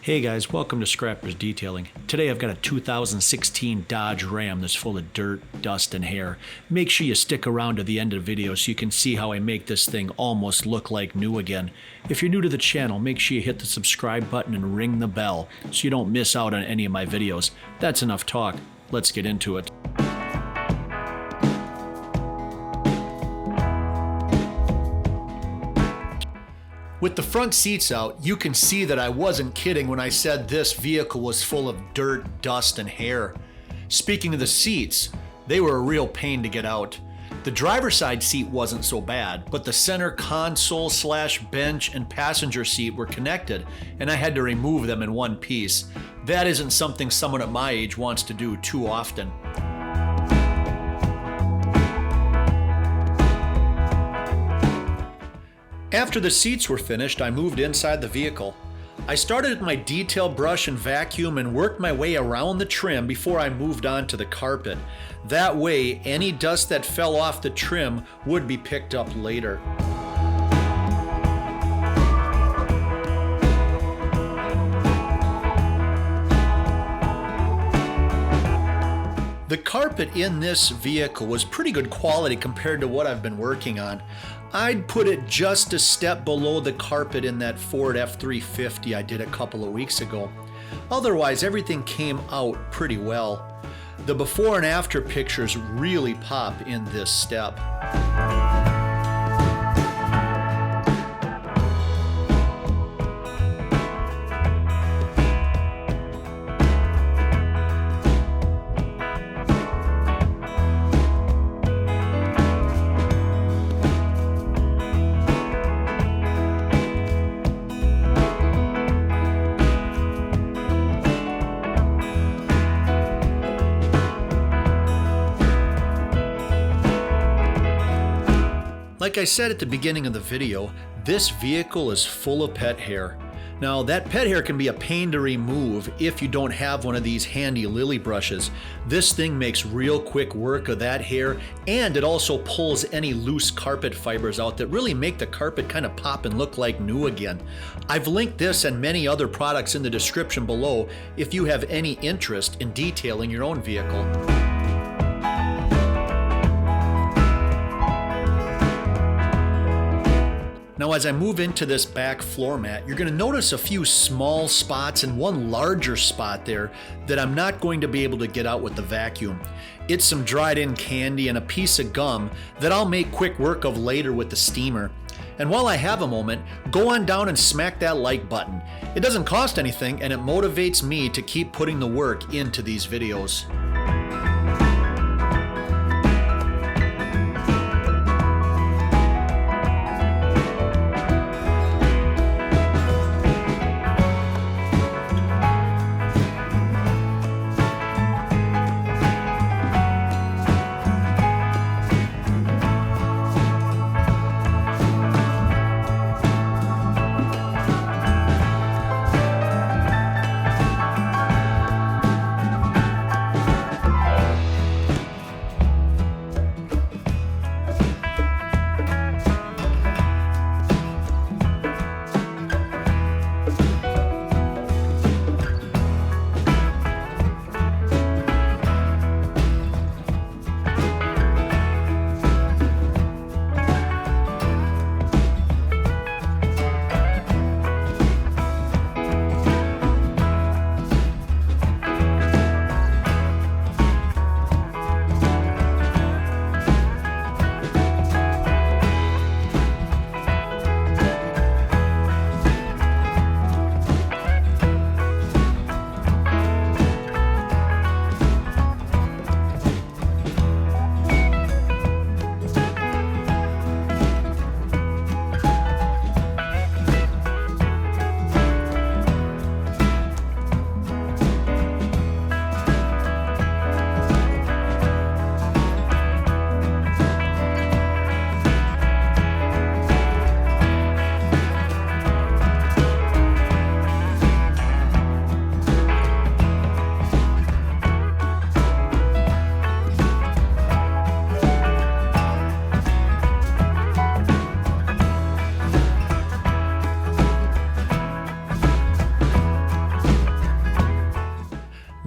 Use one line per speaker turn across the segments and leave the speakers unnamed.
Hey guys, welcome to Scrappers Detailing. Today I've got a 2016 Dodge Ram that's full of dirt, dust, and hair. Make sure you stick around to the end of the video so you can see how I make this thing almost look like new again. If you're new to the channel, make sure you hit the subscribe button and ring the bell so you don't miss out on any of my videos. That's enough talk. Let's get into it. With the front seats out, you can see that I wasn't kidding when I said this vehicle was full of dirt, dust, and hair. Speaking of the seats, they were a real pain to get out. The driver's side seat wasn't so bad, but the center console / bench and passenger seat were connected, and I had to remove them in one piece. That isn't something someone at my age wants to do too often. After the seats were finished, I moved inside the vehicle. I started with my detail brush and vacuum and worked my way around the trim before I moved on to the carpet. That way, any dust that fell off the trim would be picked up later. The carpet in this vehicle was pretty good quality compared to what I've been working on. I'd put it just a step below the carpet in that Ford F-350 I did a couple of weeks ago. Otherwise, everything came out pretty well. The before and after pictures really pop in this step. Like I said at the beginning of the video, this vehicle is full of pet hair. Now that pet hair can be a pain to remove if you don't have one of these handy lily brushes. This thing makes real quick work of that hair, and it also pulls any loose carpet fibers out that really make the carpet kind of pop and look like new again. I've linked this and many other products in the description below if you have any interest in detailing your own vehicle. Now as I move into this back floor mat, you're going to notice a few small spots and one larger spot there that I'm not going to be able to get out with the vacuum. It's some dried in candy and a piece of gum that I'll make quick work of later with the steamer. And while I have a moment, go on down and smack that like button. It doesn't cost anything and it motivates me to keep putting the work into these videos.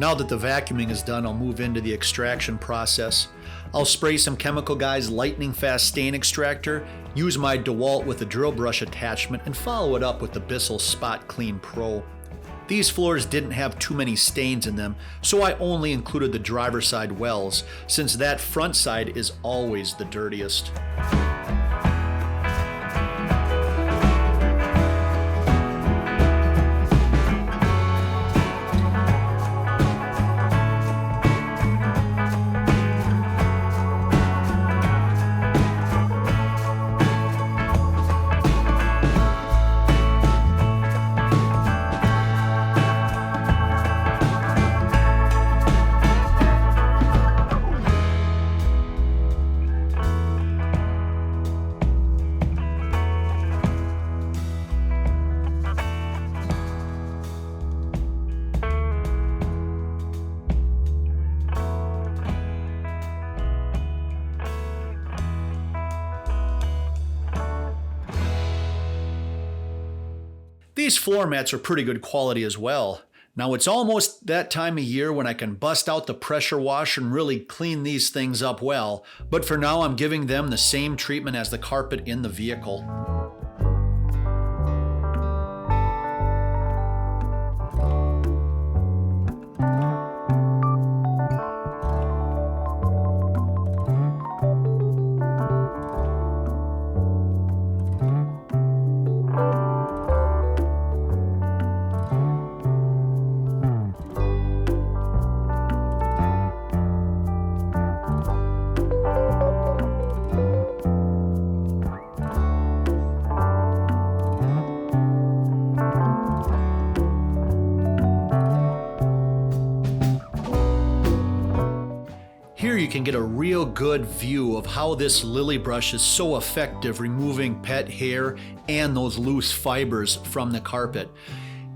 Now that the vacuuming is done, I'll move into the extraction process. I'll spray some Chemical Guys lightning fast stain extractor, use my DeWalt with a drill brush attachment, and follow it up with the Bissell Spot Clean Pro. These floors didn't have too many stains in them, so I only included the driver's side wells, since that front side is always the dirtiest. These floor mats are pretty good quality as well. Now it's almost that time of year when I can bust out the pressure washer and really clean these things up well, but for now I'm giving them the same treatment as the carpet in the vehicle. Here you can get a real good view of how this lily brush is so effective removing pet hair and those loose fibers from the carpet.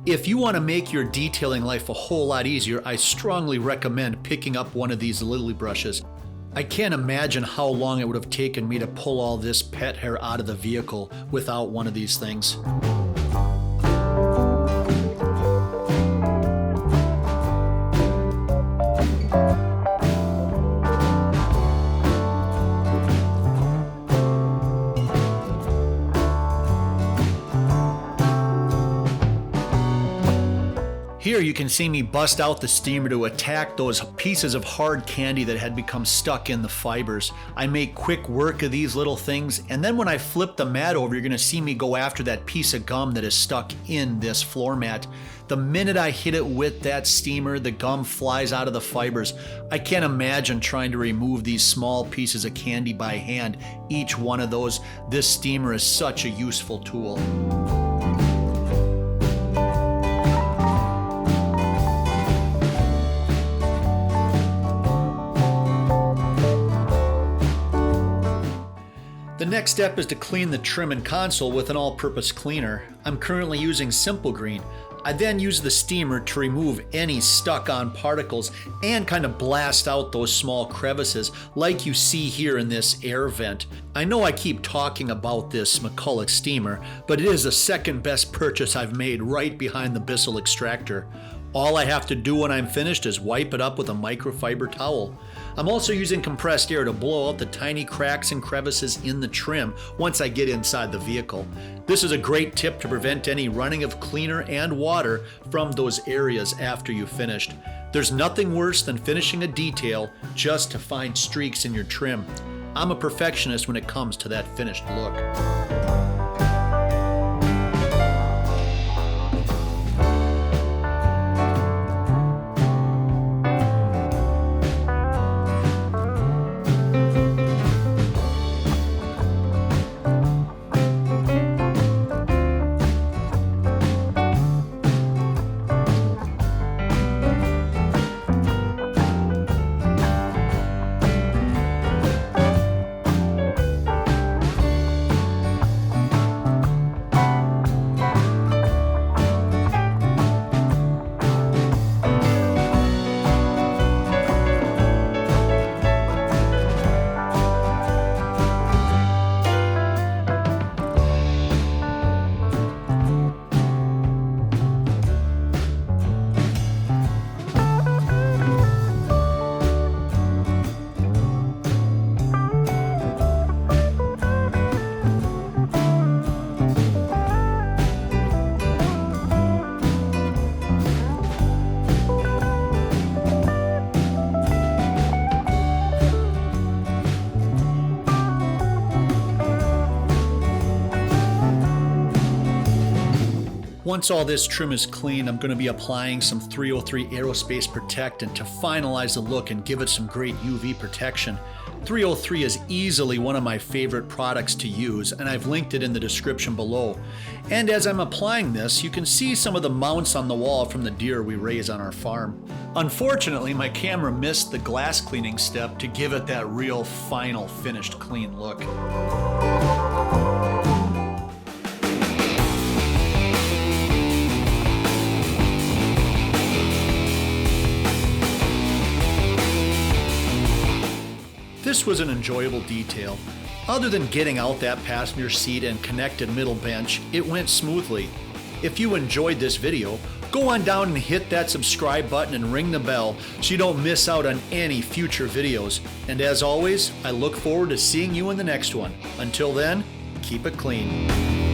If you want to make your detailing life a whole lot easier, I strongly recommend picking up one of these lily brushes. I can't imagine how long it would have taken me to pull all this pet hair out of the vehicle without one of these things. Here you can see me bust out the steamer to attack those pieces of hard candy that had become stuck in the fibers. I make quick work of these little things, and then when I flip the mat over, you're going to see me go after that piece of gum that is stuck in this floor mat. The minute I hit it with that steamer, the gum flies out of the fibers. I can't imagine trying to remove these small pieces of candy by hand. Each one of those, this steamer is such a useful tool. The next step is to clean the trim and console with an all-purpose cleaner. I'm currently using Simple Green. I then use the steamer to remove any stuck-on particles and kind of blast out those small crevices like you see here in this air vent. I know I keep talking about this McCulloch steamer, but it is the second best purchase I've made right behind the Bissell extractor. All I have to do when I'm finished is wipe it up with a microfiber towel. I'm also using compressed air to blow out the tiny cracks and crevices in the trim once I get inside the vehicle. This is a great tip to prevent any running of cleaner and water from those areas after you've finished. There's nothing worse than finishing a detail just to find streaks in your trim. I'm a perfectionist when it comes to that finished look. Once all this trim is clean, I'm going to be applying some 303 Aerospace Protectant to finalize the look and give it some great UV protection. 303 is easily one of my favorite products to use, and I've linked it in the description below. And as I'm applying this, you can see some of the mounts on the wall from the deer we raise on our farm. Unfortunately, my camera missed the glass cleaning step to give it that real final finished clean look. This was an enjoyable detail. Other than getting out that passenger seat and connected middle bench, it went smoothly. If you enjoyed this video, go on down and hit that subscribe button and ring the bell so you don't miss out on any future videos. And as always, I look forward to seeing you in the next one. Until then, keep it clean.